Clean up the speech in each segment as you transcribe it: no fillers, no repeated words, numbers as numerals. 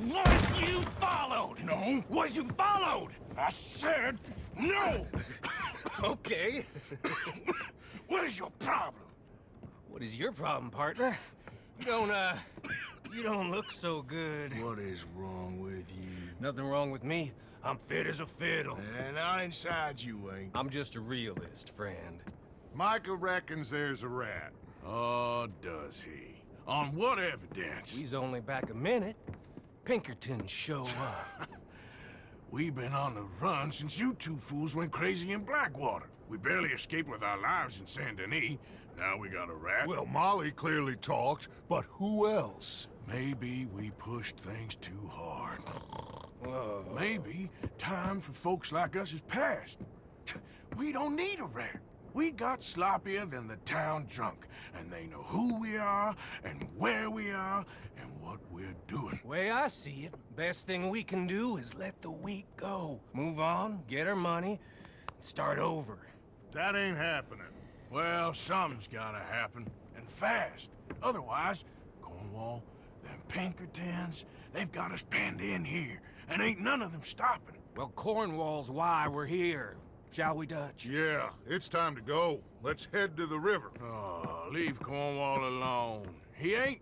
Was you followed? No. Was you followed? I said no! Okay. What is your problem? What is your problem, partner? You don't look so good. What is wrong with you? Nothing wrong with me. I'm fit as a fiddle. And I inside you ain't. I'm just a realist, friend. Micah reckons there's a rat. Oh, does he? On what evidence? We's only back a minute. Pinkerton show up. We've been on the run since you two fools went crazy in Blackwater. We barely escaped with our lives in Saint Denis. Now we got a rat. Well, Molly clearly talked, but who else? Maybe we pushed things too hard. Whoa. Maybe time for folks like us is past. We don't need a rat. We got sloppier than the town drunk, and they know who we are, and where we are, and what we're doing. Way I see it, best thing we can do is let the week go. Move on, get our money, start over. That ain't happening. Well, something's gotta happen, and fast. Otherwise, Cornwall, them Pinkertons, they've got us penned in here, and ain't none of them stopping. Well, Cornwall's why we're here. Shall we, Dutch? Yeah, it's time to go. Let's head to the river. Oh, leave Cornwall alone. He ain't...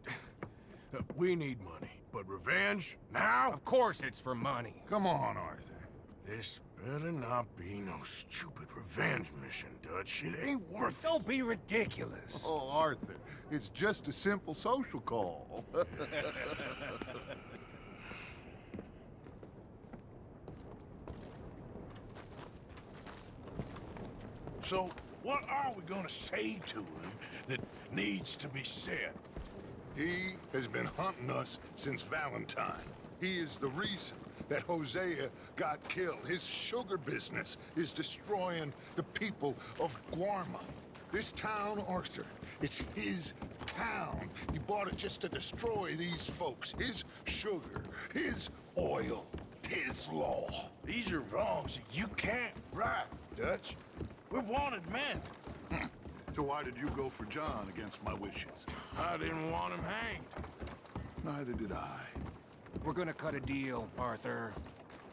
We need money, but revenge, now? Of course it's for money. Come on, Arthur. This better not be no stupid revenge mission, Dutch. It ain't worth it. Don't be ridiculous. Oh, Arthur, it's just a simple social call. So, what are we gonna say to him that needs to be said? He has been hunting us since Valentine. He is the reason that Hosea got killed. His sugar business is destroying the people of Guarma. This town, Arthur, it's his town. He bought it just to destroy these folks. His sugar, his oil, his law. These are wrongs that you can't right, Dutch. We're wanted men. So why did you go for John against my wishes? I didn't want him hanged. Neither did I. We're gonna cut a deal, Arthur.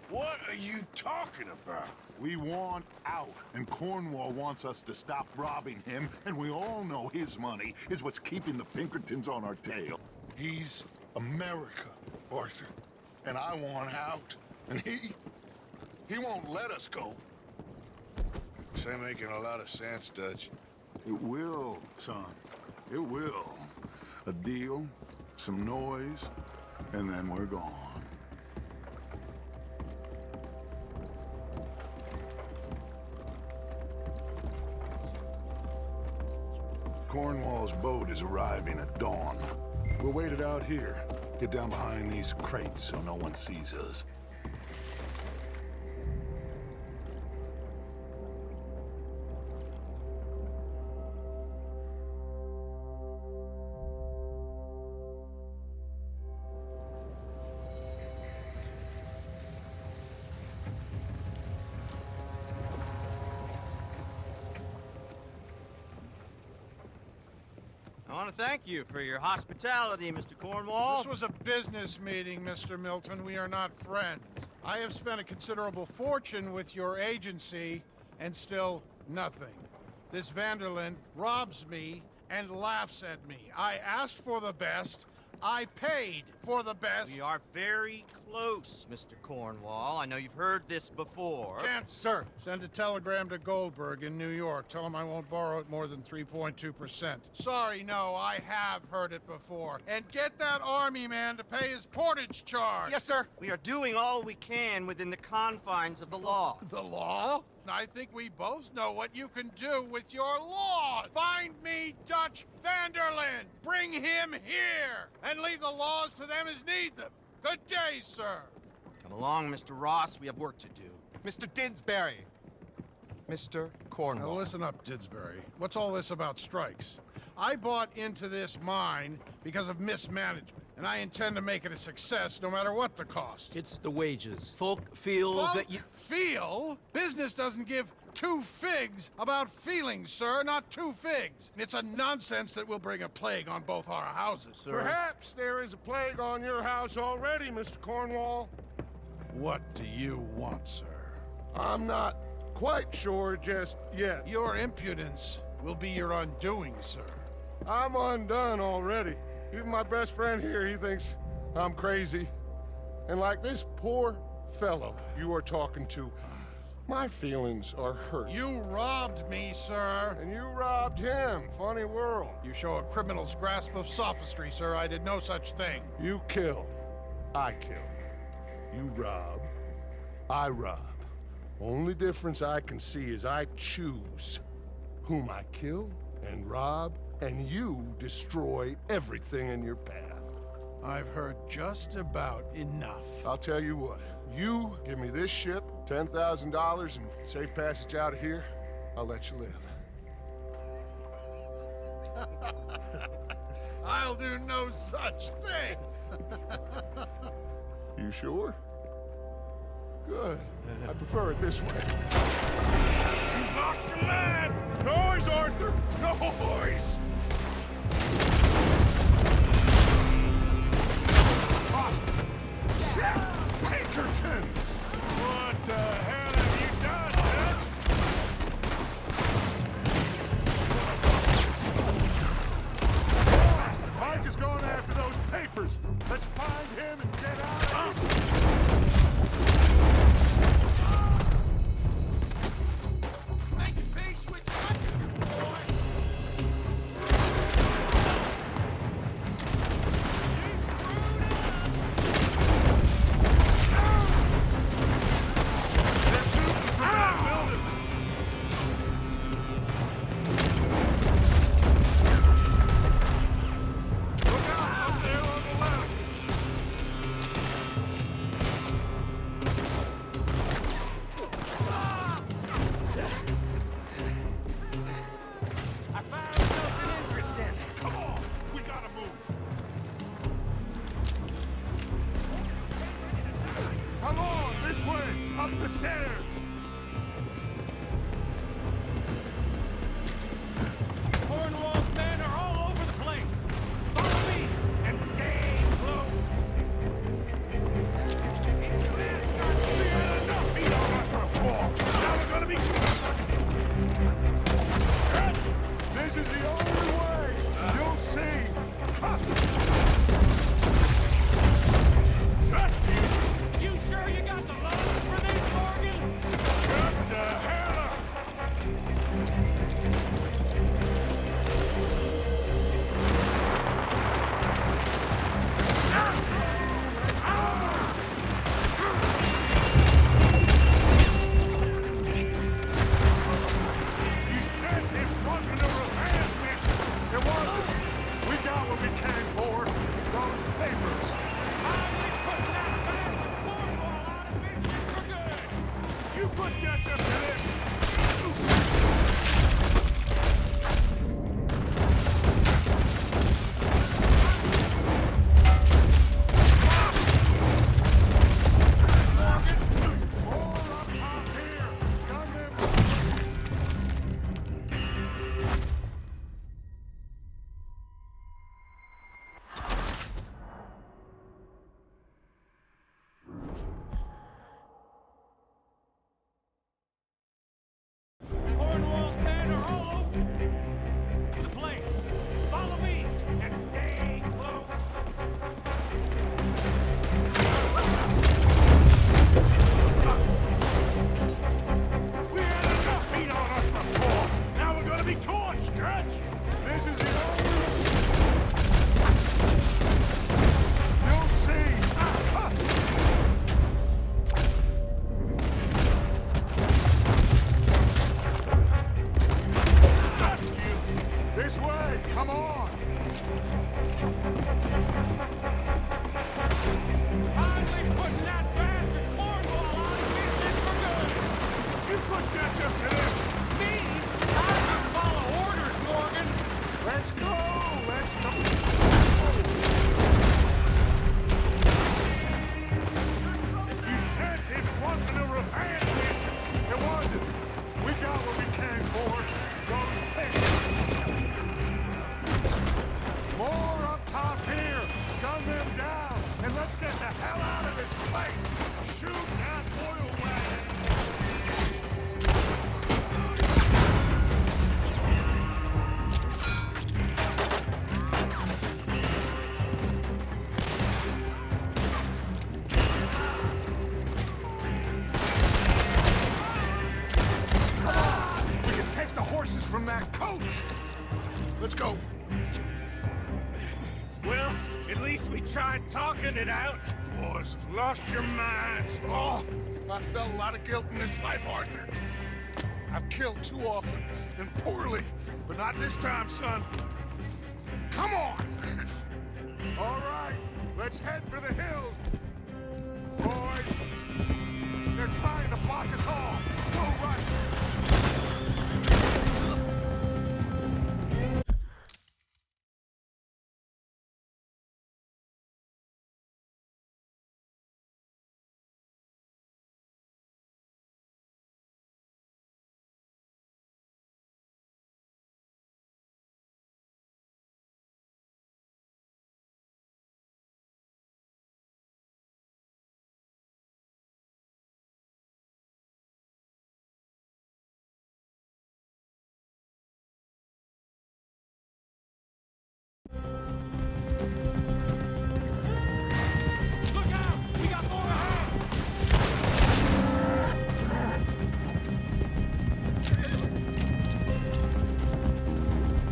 What are you talking about? We want out, and Cornwall wants us to stop robbing him, and we all know his money is what's keeping the Pinkertons on our tail. He's America, Arthur, and I want out, and he won't let us go. This ain't making a lot of sense, Dutch. It will, son. It will. A deal, some noise, and then we're gone. Cornwall's boat is arriving at dawn. We'll wait it out here. Get down behind these crates so no one sees us. I want to thank you for your hospitality, Mr. Cornwall. This was a business meeting, Mr. Milton. We are not friends. I have spent a considerable fortune with your agency, and still nothing. This Vanderlyn robs me and laughs at me. I asked for the best. I paid for the best. We are very close, Mr. Cornwall. I know you've heard this before. Chance, sir. Send a telegram to Goldberg in New York. Tell him I won't borrow it more than 3.2%. Sorry, no, I have heard it before. And get that army man to pay his portage charge. Yes, sir. We are doing all we can within the confines of the law. The law? I think we both know what you can do with your law. Find me Dutch Vanderlyn. Bring him here. And leave the laws to them as need them. Good day, sir. Come along, Mr. Ross. We have work to do. Mr. Didsbury. Mr. Now Cornwall. listen up, Didsbury. What's all this about strikes? I bought into this mine because of mismanagement, and I intend to make it a success no matter what the cost. It's the wages. Folk feel Folk that you... feel business doesn't give two figs about feelings, sir, not two figs. And it's a nonsense that will bring a plague on both our houses, sir. Perhaps there is a plague on your house already, Mr. Cornwall. What do you want, sir? I'm not quite sure just yet. Your impudence will be your undoing, sir. I'm undone already. Even my best friend here, he thinks I'm crazy. And like this poor fellow you are talking to, my feelings are hurt. You robbed me, sir. And you robbed him. Funny world. You show a criminal's grasp of sophistry, sir. I did no such thing. You kill. I kill. You rob. I rob. Only difference I can see is I choose whom I kill and rob, and you destroy everything in your path. I've heard just about enough. I'll tell you what. You give me this ship, $10,000, and safe passage out of here, I'll let you live. I'll do no such thing. You sure? Good. I prefer it this way. You've lost your man! Noise, Arthur! Noise! Shit! Pinkertons! What the hell have you done, Dutch? Mike is going after those papers. Let's find him and get out of here. Make peace with boy! Come on, this way, up the stairs. Cornwall's men are all over the place. Follow me and stay close. It's Enough beat on us before. Now we're gonna be... Stretch! This is the only way. You'll see. Trust me. Trust you? You sure you got the lungs for this, Morgan? Shut the hell up! You said this wasn't a revenge mission. It wasn't. We got what we came for. Those papers. Finally putting that bastard Cornwall out of business for good. Did you put Dutch up to this? More up top here. Gun them. Cornwall's men are all over the place. Follow me and stay close. We had enough beat on us before. Now we're gonna be torched, Dutch. This is the only... You'll see. Trust you. This way. Come on. Finally putting that bastard Cornwall out of business for good. Did you put Dutch up to this? Me? I just follow orders, Morgan. Let's that coach! Let's go. Well, at least we tried talking it out. Boys, have lost your minds. Oh, I felt a lot of guilt in this life, Arthur. I've killed too often and poorly, but not this time, son. Come on! All right, let's head for the hills. Boys, they're trying to block us off. Go right. Look out! We got more ahead!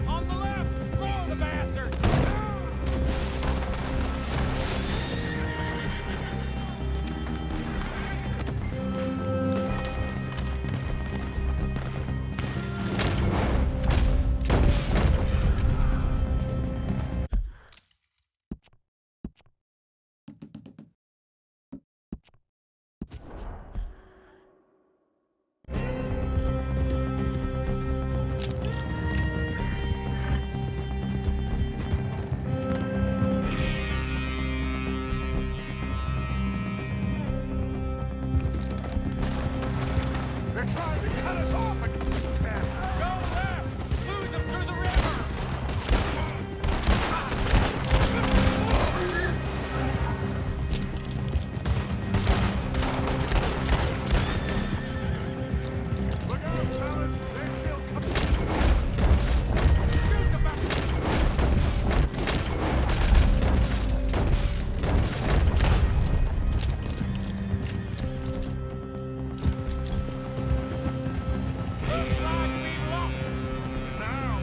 On the left! Roar the bastard! They're trying to cut us off again. Go left! Lose them through the river! Look out, fellas. They're still coming. Shoot the bastard! Looks like we lost them. Now,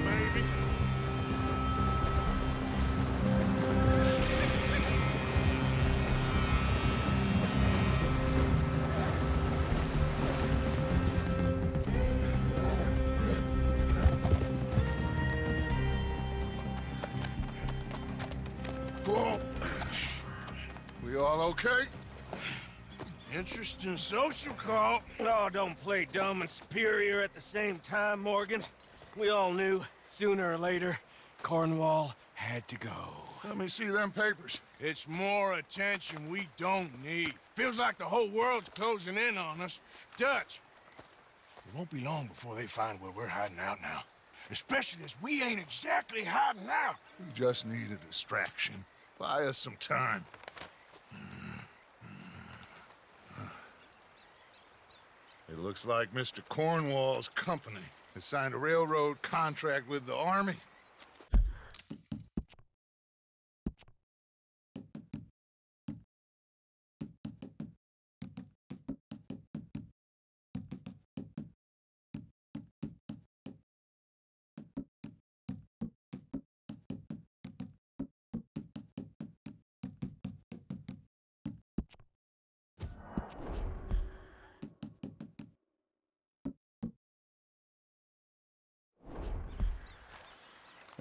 maybe. Whoa. We all okay? Interesting social call. Oh, don't play dumb and superior at the same time, Morgan. We all knew, sooner or later, Cornwall had to go. Let me see them papers. It's more attention we don't need. Feels like the whole world's closing in on us. Dutch, it won't be long before they find where we're hiding out now. Especially as we ain't exactly hiding out. We just need a distraction. Buy us some time. It looks like Mr. Cornwall's company has signed a railroad contract with the Army.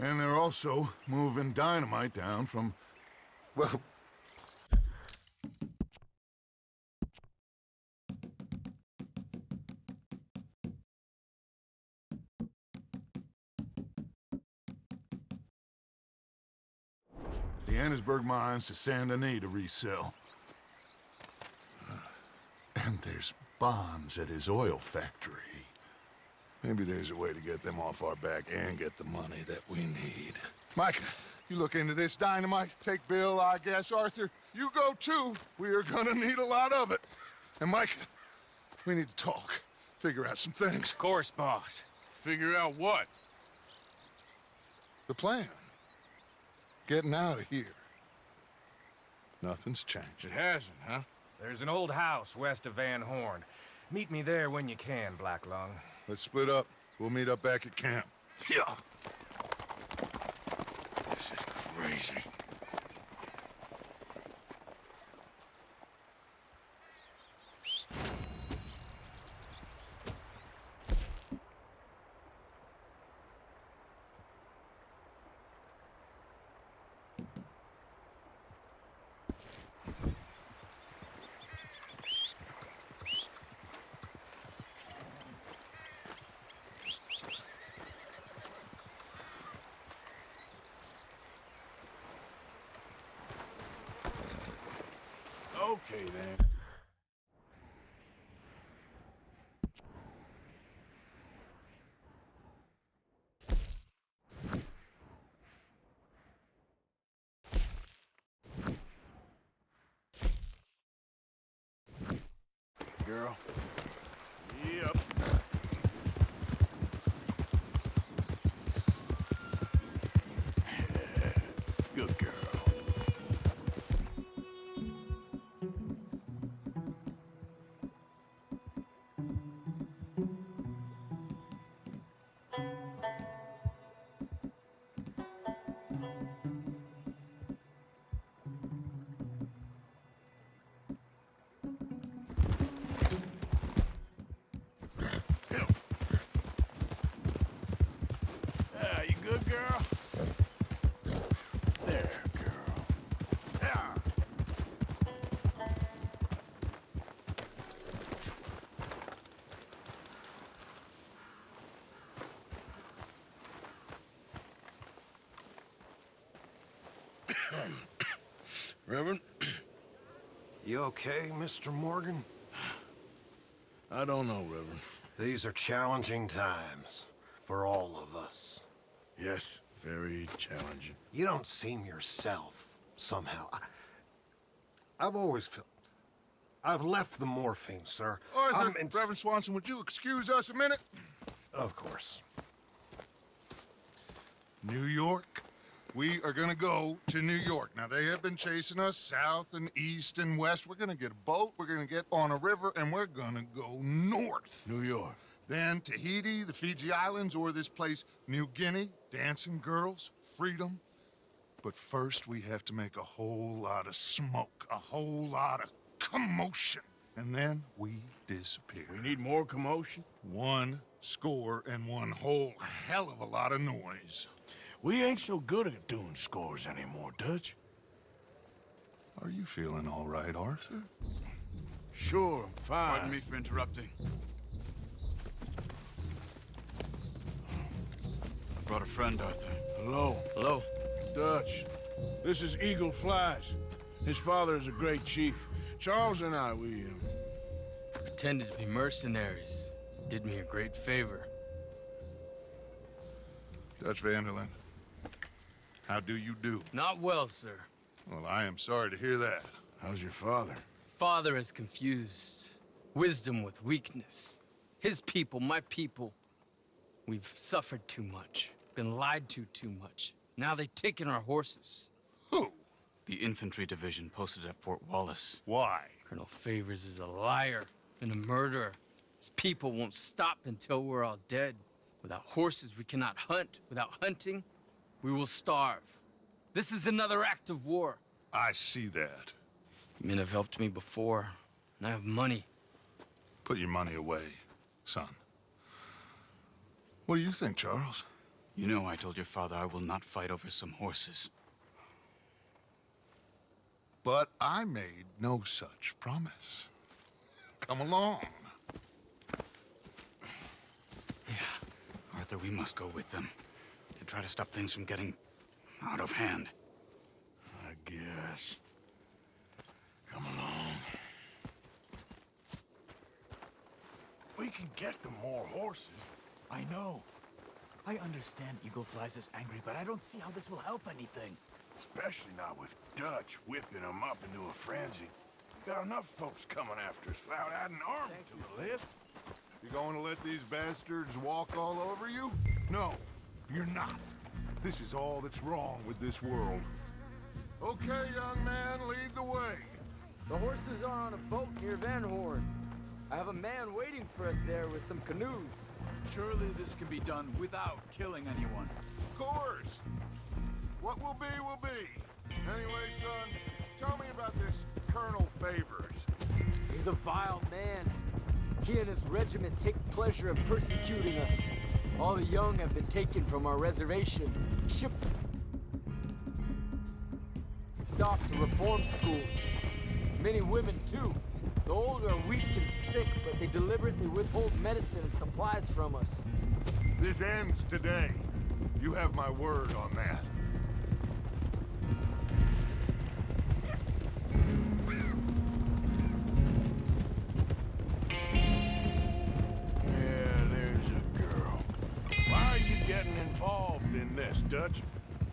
And they're also moving dynamite down from, well, Annesburg mines to Saint Denis to resell. And there's bonds at his oil factory. Maybe there's a way to get them off our back and get the money that we need. Mike, you look into this dynamite. Take Bill, I guess. Arthur, you go too. We are gonna need a lot of it. And Mike, we need to talk. Figure out some things. Of course, boss. Figure out what? The plan. Getting out of here. Nothing's changed. It hasn't, huh? There's an old house west of Van Horn. Meet me there when you can, Black Lung. Let's split up. We'll meet up back at camp. Yeah. This is crazy. Okay, then. Girl. Yep. Good girl. You good, girl? There, girl. Yeah. Reverend? You okay, Mr. Morgan? I don't know, Reverend. These are challenging times for all of us. Yes, very challenging. You don't seem yourself, somehow. I've always felt... I've left the morphine, sir. Arthur, Reverend Swanson, would you excuse us a minute? Of course. New York. We are gonna go to New York. Now, they have been chasing us south and east and west. We're gonna get a boat, we're gonna get on a river, and we're gonna go north. New York. Then Tahiti, the Fiji Islands, or this place, New Guinea, dancing girls, freedom. But first, we have to make a whole lot of smoke, a whole lot of commotion. And then we disappear. We need more commotion? 1 score and 1 whole hell of a lot of noise. We ain't so good at doing scores anymore, Dutch. Are you feeling all right, Arthur? Sure, I'm fine. Pardon me for interrupting. I brought a friend, Arthur. Hello. Hello. Dutch. This is Eagle Flies. His father is a great chief. Charles and I, we Pretended to be mercenaries. Did me a great favor. Dutch Vanderlyn, how do you do? Not well, sir. Well, I am sorry to hear that. How's your father? Father has confused wisdom with weakness. His people, my people. We've suffered too much. Been lied to too much. Now they've taken our horses. Who? The infantry division posted at Fort Wallace. Why? Colonel Favors is a liar and a murderer. His people won't stop until we're all dead. Without horses, we cannot hunt. Without hunting, we will starve. This is another act of war. I see that. Men have helped me before, and I have money. Put your money away, son. What do you think, Charles? You know I told your father I will not fight over some horses. But I made no such promise. Come along. Arthur, we must go with them to try to stop things from getting out of hand. I us. Come along. We can get them more horses. I know. I understand Eagle Flies is angry, but I don't see how this will help anything. Especially not with Dutch whipping them up into a frenzy. Got enough folks coming after us without adding army to the list. You going to let these bastards walk all over you? No, you're not. This is all that's wrong with this world. Okay, young man, lead the way. The horses are on a boat near Van Horn. I have a man waiting for us there with some canoes. Surely this can be done without killing anyone. Of course. What will be, will be. Anyway, son, tell me about this Colonel Favors. He's a vile man. He and his regiment take pleasure in persecuting us. All the young have been taken from our reservation, shipped off to reform schools. Many women, too. The old are weak and sick, but they deliberately withhold medicine and supplies from us. This ends today. You have my word on that. Yeah, there's a girl. Why are you getting involved in this, Dutch?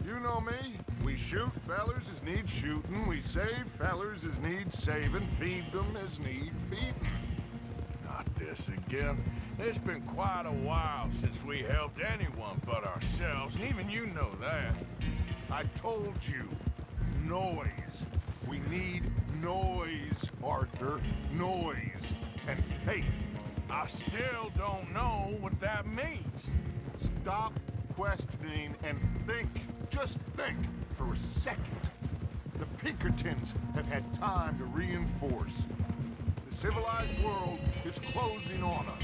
You know me. We shoot fellers as need shooting. We save fellers as need saving. Feed them as need feeding. Not this again. It's been quite a while since we helped anyone but ourselves, and even you know that. I told you. Noise. We need noise, Arthur. Noise. And faith. I still don't know what that means. Stop questioning and think. Just think for a second. The Pinkertons have had time to reinforce. The civilized world is closing on us.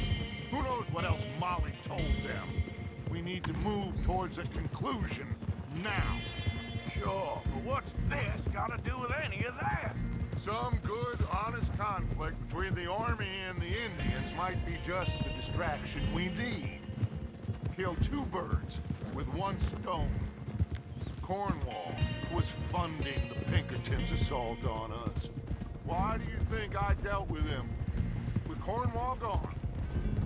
Who knows what else Molly told them? We need to move towards a conclusion now. Sure, but what's this got to do with any of that? Some good, honest conflict between the army and the Indians might be just the distraction we need. Kill two birds with one stone. Cornwall was funding the Pinkertons' assault on us. Why do you think I dealt with him? With Cornwall gone,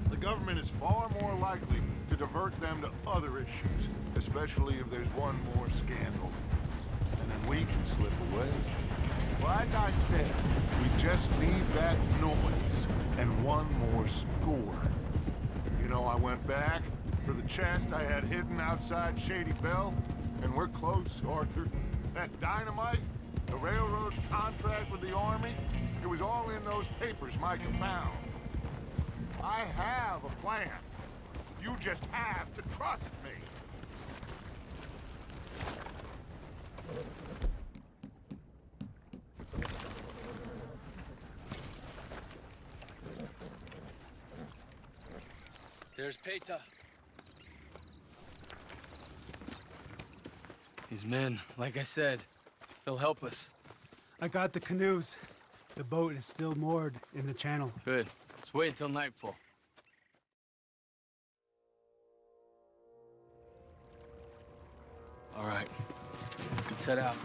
the government is far more likely to divert them to other issues, especially if there's one more scandal. And then we can slip away. Like I said, we just need that noise and one more score. You know, I went back for the chest I had hidden outside Shady Bell, and we're close, Arthur. That dynamite, the railroad contract with the army, it was all in those papers Micah found. I have a plan. You just have to trust me. There's Peta. These men, like I said, they'll help us. I got the canoes. The boat is still moored in the channel. Good. Let's wait until nightfall. All right. Let's head out.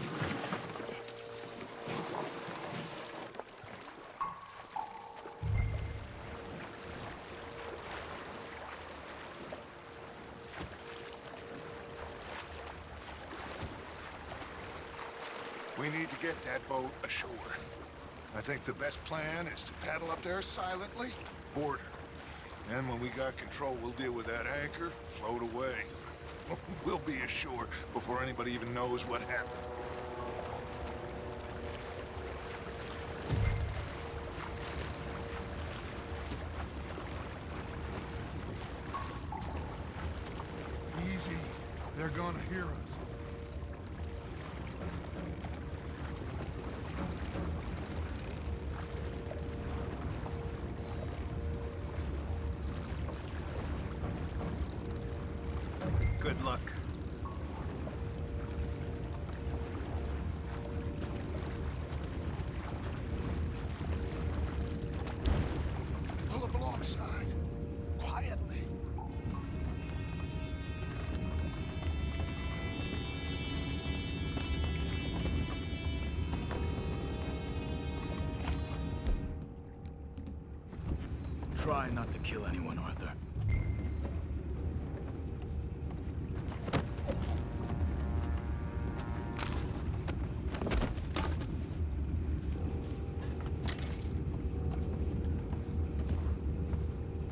We need to get that boat ashore. I think the best plan is to paddle up there silently, board her. And when we got control, we'll deal with that anchor, float away. We'll be ashore before anybody even knows what happened. Easy. They're gonna hear us. Good luck. Pull up alongside. Quietly. Try not to kill anyone, Arthur.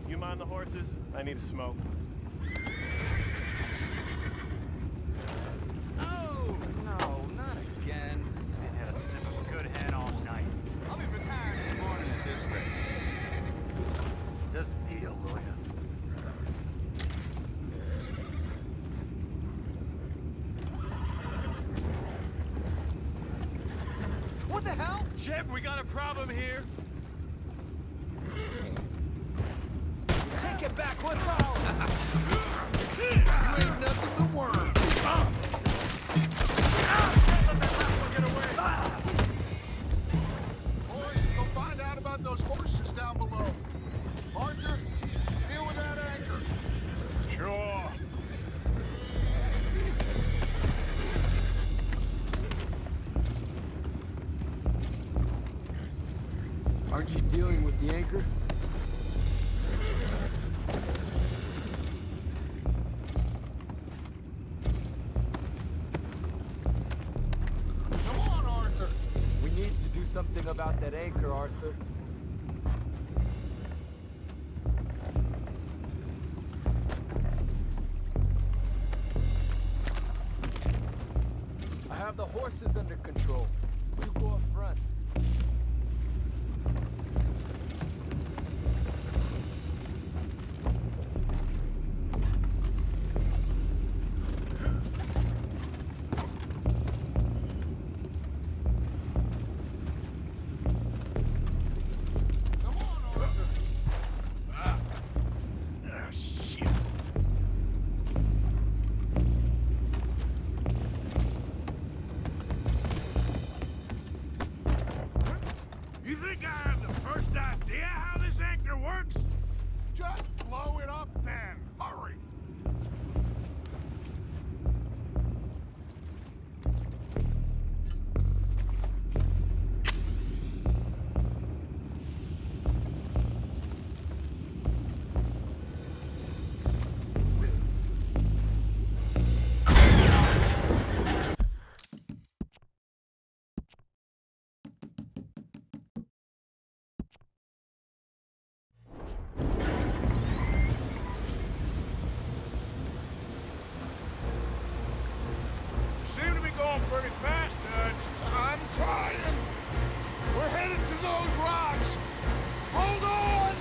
You mind the horses? I need a smoke. Oh, no, not again. Ain't had a sniff of a good hen all night. I'll be retired in the morning at this rate. Just a deal, will ya? What the hell? Shep, we got a problem here. Take it back, what's all? You ain't nothing to worm. Boys, go find out about those horses down below. Arthur, deal with that anchor. Sure. Aren't you dealing with the anchor? Come on, Arthur. We need to do something about that anchor, Arthur. I have the horses under control. You go up front. Come on, Arthur. Shit. You think I have the first idea how this anchor works? Just blow it up then. Hurry. You seem to be going pretty fast, Dutch. I'm trying. We're headed to those rocks. Hold on.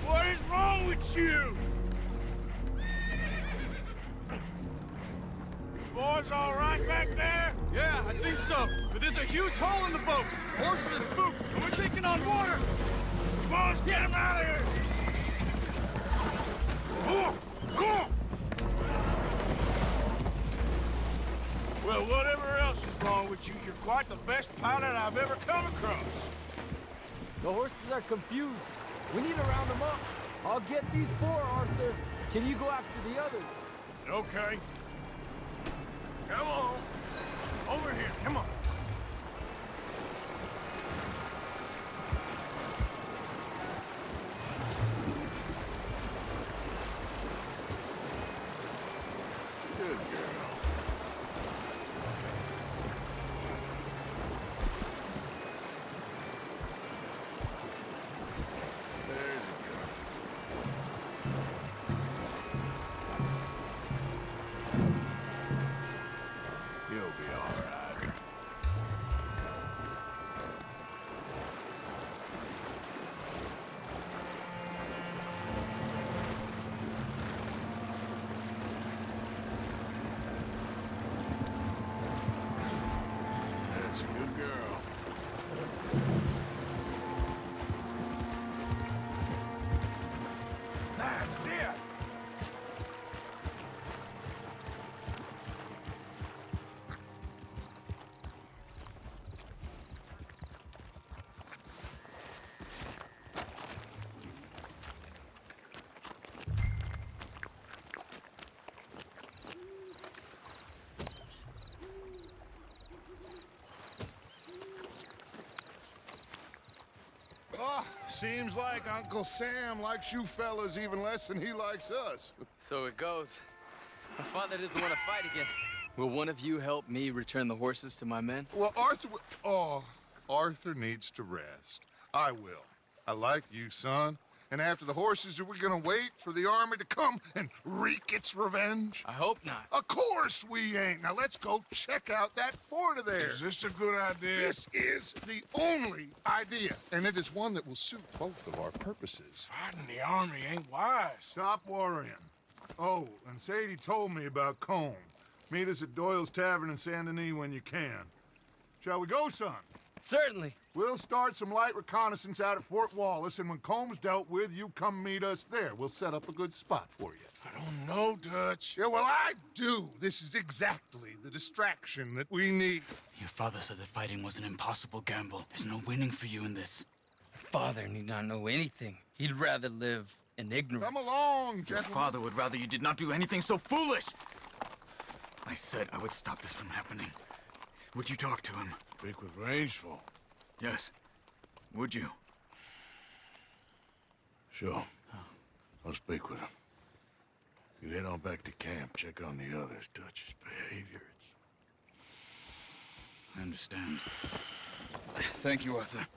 What is wrong with you? Boys all right back there? Yeah, I think so. But there's a huge hole in the boat. Horses are spooked, and we're taking on water. Boys, get him out of here! Well, whatever else is wrong with you, you're quite the best pilot I've ever come across. The horses are confused. We need to round them up. I'll get these four, Arthur. Can you go after the others? Okay. Come on. Over here, come on. Good girl. There's a girl. You'll be all right. Seems like Uncle Sam likes you fellas even less than he likes us. So it goes. My father doesn't want to fight again. Will one of you help me return the horses to my men? Well, Arthur needs to rest. I will. I like you, son. And after the horses, are we gonna wait for the army to come and wreak its revenge? I hope not. Of course we ain't. Now let's go check out that fort of theirs. Is this a good idea? This is the only idea, and it is one that will suit both of our purposes. Fighting the army ain't wise. Stop worrying. Oh, and Sadie told me about Combe. Meet us at Doyle's Tavern in Saint Denis when you can. Shall we go, son? Certainly. We'll start some light reconnaissance out at Fort Wallace, and when Combs dealt with, you come meet us there. We'll set up a good spot for you. I don't know, Dutch. Yeah, well, I do. This is exactly the distraction that we need. Your father said that fighting was an impossible gamble. There's no winning for you in this. Father need not know anything. He'd rather live in ignorance. Come along, Your gentlemen. father would rather you did not do anything so foolish. I said I would stop this from happening. Would you talk to him? Speak with Rangeful. Yes. Would you? Sure. I'll speak with him. You head on back to camp, check on the others. Dutch's behavior, I understand. Thank you, Arthur.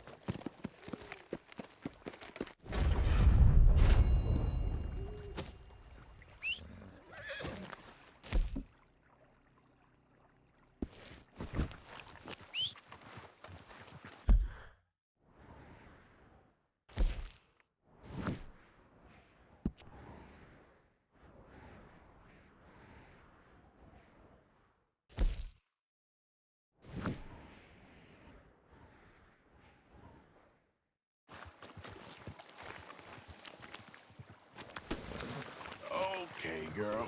Okay, girl.